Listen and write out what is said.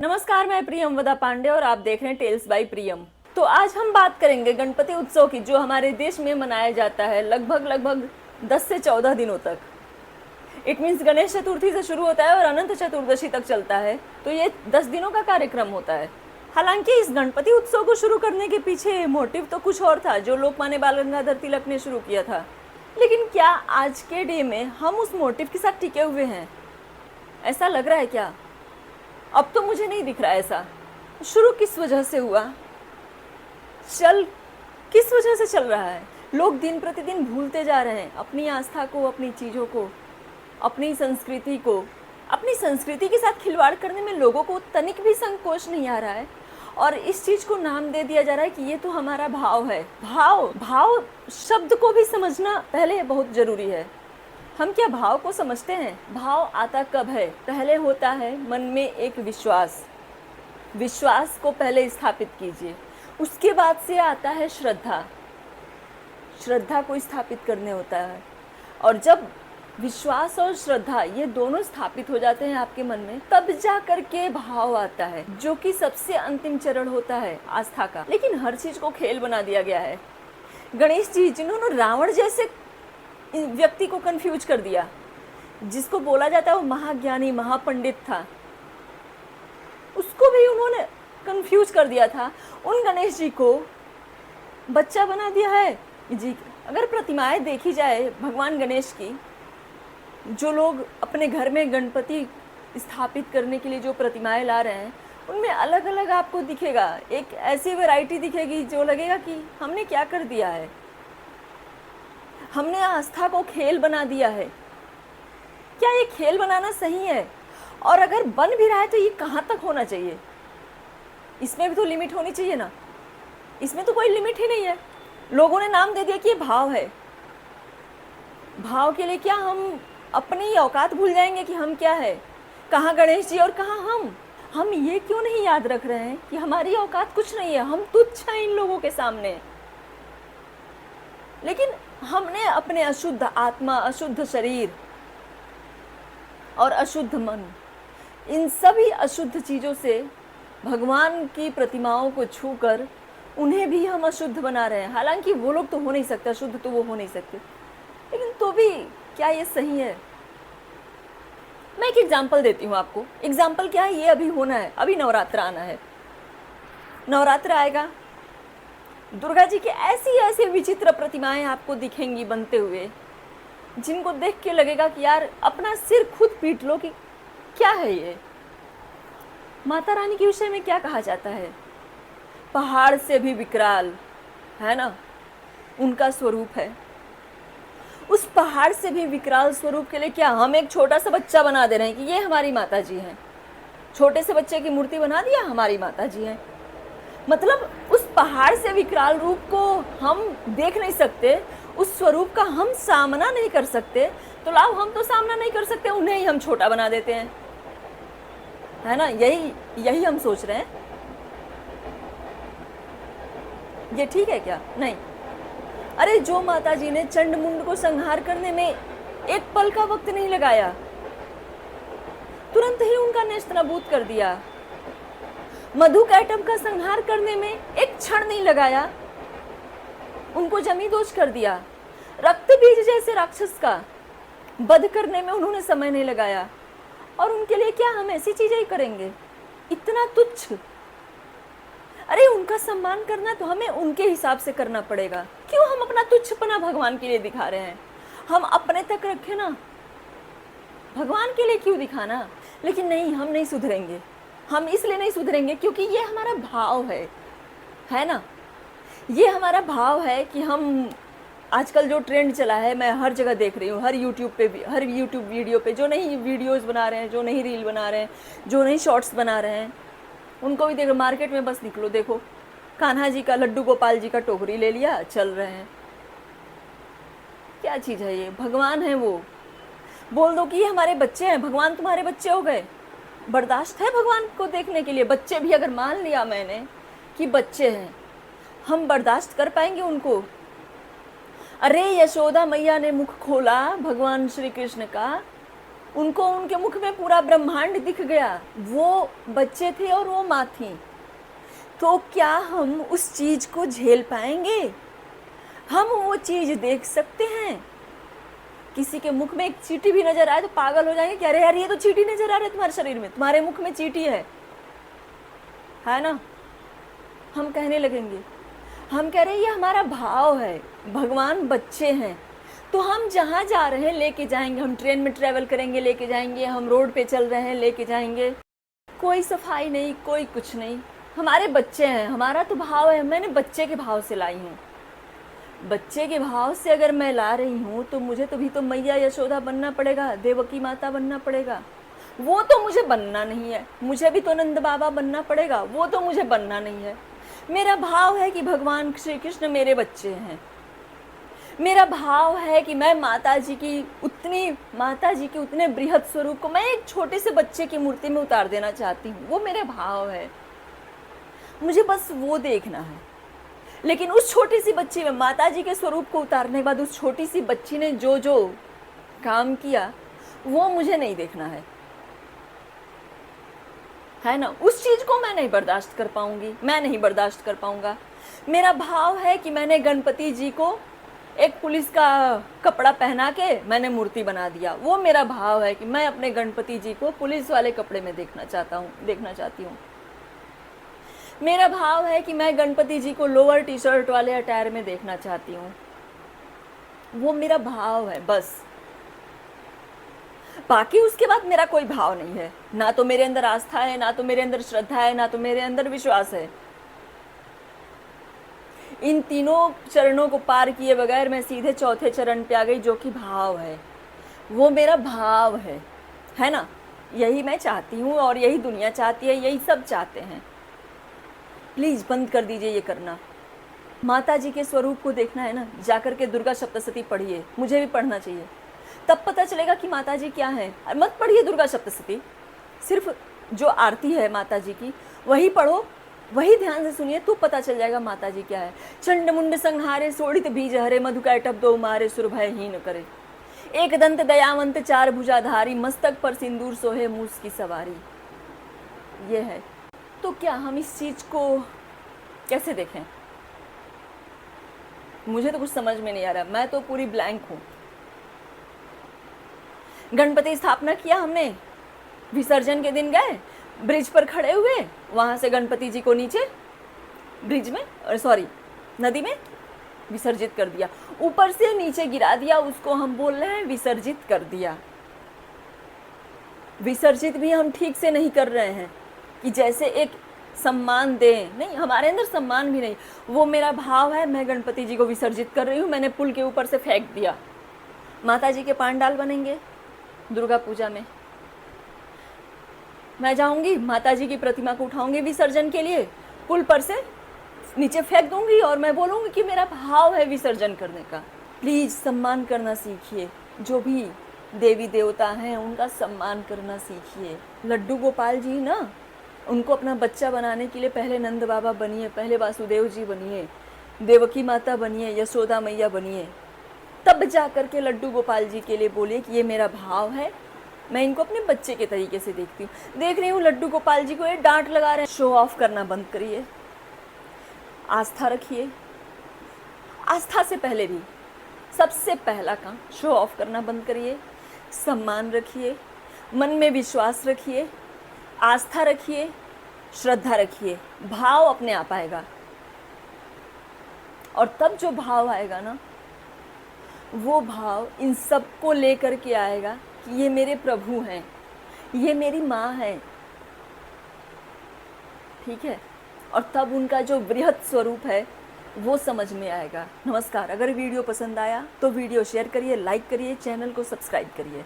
नमस्कार, मैं प्रियम वदा पांडे और आप देख रहे हैं टेल्स बाय प्रियम। तो आज हम बात करेंगे गणपति उत्सव की, जो हमारे देश में मनाया जाता है लगभग 10 से 14 दिनों तक। इट मीन्स गणेश चतुर्थी से शुरू होता है और अनंत चतुर्दशी तक चलता है। तो ये 10 दिनों का कार्यक्रम होता है। हालांकि इस गणपति उत्सव को शुरू करने के पीछे मोटिव तो कुछ और था, जो लोकमान्य बाल गंगाधर तिलक ने शुरू किया था। लेकिन क्या आज के डे में हम उस मोटिव के साथ टिके हुए हैं? ऐसा लग रहा है क्या? अब तो मुझे नहीं दिख रहा ऐसा। शुरू किस वजह से हुआ, किस वजह से चल रहा है? लोग दिन प्रतिदिन भूलते जा रहे हैं अपनी आस्था को, अपनी चीज़ों को, अपनी संस्कृति को। अपनी संस्कृति के साथ खिलवाड़ करने में लोगों को तनिक भी संकोच नहीं आ रहा है और इस चीज़ को नाम दे दिया जा रहा है कि ये तो हमारा भाव है। भाव शब्द को भी समझना पहले बहुत ज़रूरी है। हम क्या भाव को समझते हैं? भाव आता कब है? पहले होता है मन में एक विश्वास को पहले स्थापित कीजिए। उसके बाद से आता है श्रद्धा को स्थापित करने होता है। और जब विश्वास और श्रद्धा ये दोनों स्थापित हो जाते हैं आपके मन में, तब जा कर के भाव आता है, जो कि सबसे अंतिम चरण होता है आस्था का। लेकिन हर चीज को खेल बना दिया गया है। गणेश जी, जिन्होंने रावण जैसे व्यक्ति को कंफ्यूज कर दिया, जिसको बोला जाता है वो महाज्ञानी महापंडित था, उसको भी उन्होंने कंफ्यूज कर दिया था। उन गणेश जी को बच्चा बना दिया है जी। अगर प्रतिमाएं देखी जाए भगवान गणेश की, जो लोग अपने घर में गणपति स्थापित करने के लिए जो प्रतिमाएं ला रहे हैं, उनमें अलग अलग आपको दिखेगा। एक ऐसी वैरायटी दिखेगी जो लगेगा कि हमने क्या कर दिया है, हमने आस्था को खेल बना दिया है। क्या ये खेल बनाना सही है? और अगर बन भी रहा है तो ये कहाँ तक होना चाहिए? इसमें भी तो लिमिट होनी चाहिए ना। इसमें तो कोई लिमिट ही नहीं है। लोगों ने नाम दे दिया कि ये भाव है। भाव के लिए क्या हम अपनी औकात भूल जाएंगे कि हम क्या है? कहाँ गणेश जी और कहाँ हम ये क्यों नहीं याद रख रहे हैं कि हमारी औकात कुछ नहीं है, हम तुच्छ हैं इन लोगों के सामने। लेकिन हमने अपने अशुद्ध आत्मा, अशुद्ध शरीर और अशुद्ध मन, इन सभी अशुद्ध चीज़ों से भगवान की प्रतिमाओं को छूकर उन्हें भी हम अशुद्ध बना रहे हैं। हालांकि वो लोग तो हो नहीं सकते, अशुद्ध तो वो हो नहीं सकते, लेकिन तो भी क्या ये सही है? मैं एक एग्जाम्पल देती हूँ आपको। एग्जाम्पल क्या है? ये अभी होना है, अभी नवरात्र आना है। नवरात्र आएगा, दुर्गा जी की ऐसी ऐसी विचित्र प्रतिमाएं आपको दिखेंगी बनते हुए, जिनको देख के लगेगा कि यार अपना सिर खुद पीट लो कि क्या है ये। माता रानी के विषय में क्या कहा जाता है? पहाड़ से भी विकराल, है ना, उनका स्वरूप है। उस पहाड़ से भी विकराल स्वरूप के लिए क्या हम एक छोटा सा बच्चा बना दे रहे हैं कि ये हमारी माता जी हैं? छोटे से बच्चे की मूर्ति बना दिया, हमारी माता जी हैं। मतलब उस पहाड़ से विकराल रूप को हम देख नहीं सकते, उस स्वरूप का हम सामना नहीं कर सकते, तो लाओ हम तो सामना नहीं कर सकते, उन्हें ही हम छोटा बना देते हैं, है ना। यही हम सोच रहे हैं। ये ठीक है क्या? नहीं। अरे जो माता जी ने चंडमुंड को संहार करने में एक पल का वक्त नहीं लगाया, तुरंत ही उनका नेस्त नाबूद कर दिया। मधु कैटब का संहार करने में एक क्षण नहीं लगाया, उनको जमींदोज कर दिया। रक्त बीज जैसे राक्षस का वध करने में उन्होंने समय नहीं लगाया, और उनके लिए क्या हम ऐसी चीजें ही करेंगे? इतना तुच्छ। अरे उनका सम्मान करना तो हमें उनके हिसाब से करना पड़ेगा। क्यों हम अपना तुच्छपना भगवान के लिए दिखा रहे हैं? हम अपने तक रखें ना, भगवान के लिए क्यों दिखाना? लेकिन नहीं, हम नहीं सुधरेंगे। हम इसलिए नहीं सुधरेंगे क्योंकि ये हमारा भाव है ना। ये हमारा भाव है कि हम आजकल जो ट्रेंड चला है, मैं हर जगह देख रही हूँ, हर यूट्यूब वीडियो पे जो नई वीडियोस बना रहे हैं, जो नई रील बना रहे हैं, जो नई शॉर्ट्स बना रहे हैं, उनको भी देखो। मार्केट में बस निकलो, देखो कान्हा जी का, लड्डू गोपाल जी का टोकरी ले लिया, चल रहे हैं। क्या चीज़ है ये? भगवान है वो। बोल दो कि ये हमारे बच्चे हैं, भगवान तुम्हारे बच्चे हो गए। बर्दाश्त है भगवान को देखने के लिए? बच्चे भी अगर मान लिया मैंने कि बच्चे हैं, हम बर्दाश्त कर पाएंगे उनको? अरे यशोदा मैया ने मुख खोला भगवान श्री कृष्ण का, उनको उनके मुख में पूरा ब्रह्मांड दिख गया। वो बच्चे थे और वो माँ थी। तो क्या हम उस चीज को झेल पाएंगे? हम वो चीज देख सकते हैं? किसी के मुख में एक चींटी भी नजर आए तो पागल हो जाएंगे कि अरे यार ये तो चींटी नजर आ रही है तुम्हारे शरीर में, तुम्हारे मुख में चींटी है ना? हम कहने लगेंगे, हम कह रहे हैं ये हमारा भाव है, भगवान बच्चे हैं, तो हम जहाँ जा रहे हैं लेके जाएंगे। हम ट्रेन में ट्रैवल करेंगे, लेके जाएंगे। हम रोड पे चल रहे हैं, लेके जाएंगे। कोई सफाई नहीं, कोई कुछ नहीं, हमारे बच्चे हैं, हमारा तो भाव है। मैंने बच्चे के भाव से लाई हूँ। बच्चे के भाव से अगर मैं ला रही हूँ तो मुझे तो भी तो मैया यशोदा बनना पड़ेगा, देवकी माता बनना पड़ेगा। वो तो मुझे बनना नहीं है। मुझे भी तो नंद बाबा बनना पड़ेगा, वो तो मुझे बनना नहीं है। मेरा भाव है कि भगवान श्री कृष्ण मेरे बच्चे हैं। मेरा भाव है कि मैं माता जी के उतने बृहद स्वरूप को मैं एक छोटे से बच्चे की मूर्ति में उतार देना चाहती हूँ। वो मेरा भाव है, मुझे बस वो देखना है। लेकिन उस छोटी सी बच्ची में माता जी के स्वरूप को उतारने के बाद उस छोटी सी बच्ची ने जो जो काम किया वो मुझे नहीं देखना है ना? उस चीज को मैं नहीं बर्दाश्त कर पाऊंगी, मैं नहीं बर्दाश्त कर पाऊंगा। मेरा भाव है कि मैंने गणपति जी को एक पुलिस का कपड़ा पहना के मैंने मूर्ति बना दिया। वो मेरा भाव है कि मैं अपने गणपति जी को पुलिस वाले कपड़े में देखना चाहती हूँ। मेरा भाव है कि मैं गणपति जी को लोअर टी शर्ट वाले अटायर में देखना चाहती हूँ। वो मेरा भाव है बस। बाकी उसके बाद मेरा कोई भाव नहीं है। ना तो मेरे अंदर आस्था है, ना तो मेरे अंदर श्रद्धा है, ना तो मेरे अंदर विश्वास है। इन तीनों चरणों को पार किए बगैर मैं सीधे चौथे चरण पे आ गई, जो कि भाव है। वो मेरा भाव है ना? यही मैं चाहती हूँ और यही दुनिया चाहती है, यही सब चाहते हैं। प्लीज बंद कर दीजिए ये करना। माता जी के स्वरूप को देखना है ना, जाकर के दुर्गा सप्तशती पढ़िए। मुझे भी पढ़ना चाहिए, तब पता चलेगा कि माता जी क्या है। मत पढ़िए दुर्गा सप्तशती, सिर्फ जो आरती है माता जी की वही पढ़ो, वही ध्यान से सुनिए, तो पता चल जाएगा माता जी क्या है। चंड मुंड संहारे, सोड़ित बीज हरे, मधुकैटभ दो मारे, सुर भय हीन करे, एक दंत दयावंत चार भुजाधारी, मस्तक पर सिंदूर सोहे मूस की सवारी। ये है। तो क्या हम इस चीज को कैसे देखें? मुझे तो कुछ समझ में नहीं आ रहा, मैं तो पूरी ब्लैंक हूं। गणपति स्थापना किया हमने, विसर्जन के दिन गए, ब्रिज पर खड़े हुए, वहां से गणपति जी को नीचे ब्रिज में नदी में विसर्जित कर दिया। ऊपर से नीचे गिरा दिया, उसको हम बोल रहे हैं विसर्जित कर दिया। विसर्जित भी हम ठीक से नहीं कर रहे हैं कि जैसे एक सम्मान दें, नहीं, हमारे अंदर सम्मान भी नहीं। वो मेरा भाव है, मैं गणपति जी को विसर्जित कर रही हूँ, मैंने पुल के ऊपर से फेंक दिया। माता जी के पांडाल बनेंगे दुर्गा पूजा में, मैं जाऊंगी माता जी की प्रतिमा को उठाऊंगी विसर्जन के लिए, पुल पर से नीचे फेंक दूंगी और मैं बोलूंगी कि मेरा भाव है विसर्जन करने का। प्लीज सम्मान करना सीखिए, जो भी देवी देवता हैं उनका सम्मान करना सीखिए। लड्डू गोपाल जी ना, उनको अपना बच्चा बनाने के लिए पहले नंद बाबा बनिए, पहले वासुदेव जी बनिए, देवकी माता बनिए, यशोदा मैया बनिए, तब जा करके लड्डू गोपाल जी के लिए बोलिए कि ये मेरा भाव है, मैं इनको अपने बच्चे के तरीके से देखती हूँ। देख रही हूँ लड्डू गोपाल जी को ये डांट लगा रहे हैं। शो ऑफ करना बंद करिए, आस्था रखिए। आस्था से पहले भी सबसे पहला काम शो ऑफ करना बंद करिए, सम्मान रखिए, मन में विश्वास रखिए, आस्था रखिए, श्रद्धा रखिए। भाव अपने आप आएगा, और तब जो भाव आएगा ना, वो भाव इन सबको लेकर के आएगा कि ये मेरे प्रभु हैं, ये मेरी माँ है, ठीक है। और तब उनका जो बृहद स्वरूप है वो समझ में आएगा। नमस्कार। अगर वीडियो पसंद आया तो वीडियो शेयर करिए, लाइक करिए, चैनल को सब्सक्राइब करिए।